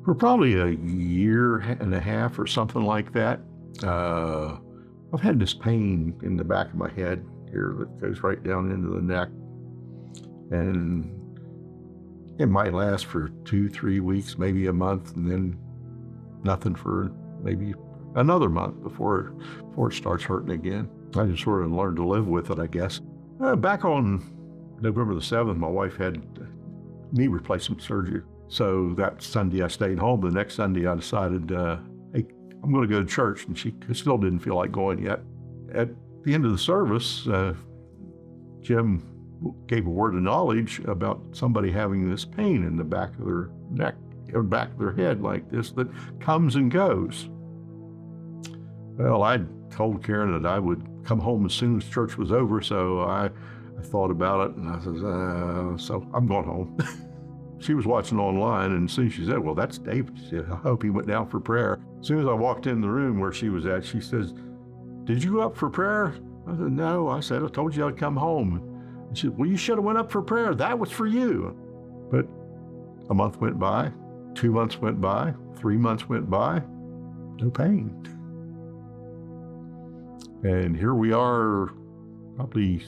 For probably a year and a half or something like that, I've had this pain in the back of my head here that goes right down into the neck. And it might last for 2-3 weeks, maybe a month, and then nothing for maybe another month before it starts hurting again. I just sort of learned to live with it, I guess. Back on November the 7th, my wife had knee replacement surgery. So that Sunday I stayed home. The next Sunday I decided, hey, I'm going to go to church, and she still didn't feel like going yet. At the end of the service, Jim gave a word of knowledge about somebody having this pain in the back of their neck, or back of their head like this, that comes and goes. Well, I told Karen that I would come home as soon as church was over, so I thought about it, and I said, so I'm going home. She was watching online, and as soon as she said, well, that's David, she said, I hope he went down for prayer. As soon as I walked in the room where she was at, she says, did you go up for prayer? I said, no. I said, I told you I'd come home. And she said, well, you should have went up for prayer. That was for you. But a month went by, 2 months went by, 3 months went by, no pain. And here we are, probably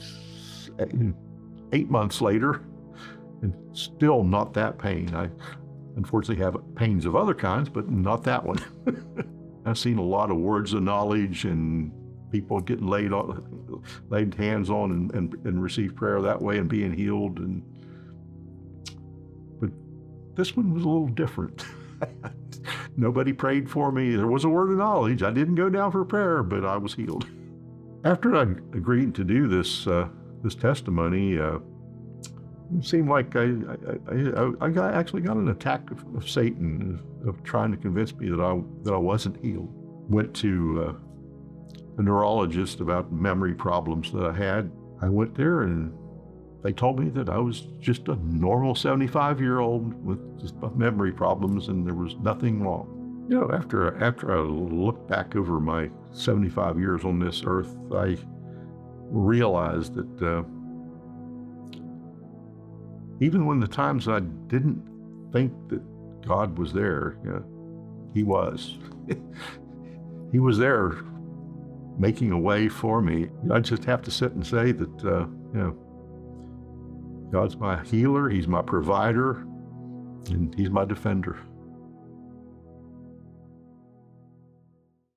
8 months later, and still not that pain. I unfortunately have pains of other kinds, but not that one. I've seen a lot of words of knowledge and people getting laid hands on and receive prayer that way and being healed. But this one was a little different. Nobody prayed for me. There was a word of knowledge. I didn't go down for prayer, but I was healed. After I agreed to do this testimony, it seemed like I actually got an attack of Satan of trying to convince me that I wasn't healed. Went to a neurologist about memory problems that I had. I went there and they told me that I was just a normal 75-year-old with just memory problems and there was nothing wrong. You know, after I look back over my 75 years on this earth, I realized that even when the times I didn't think that God was there, He was. He was there making a way for me. I just have to sit and say that, God's my healer, He's my provider, and He's my defender.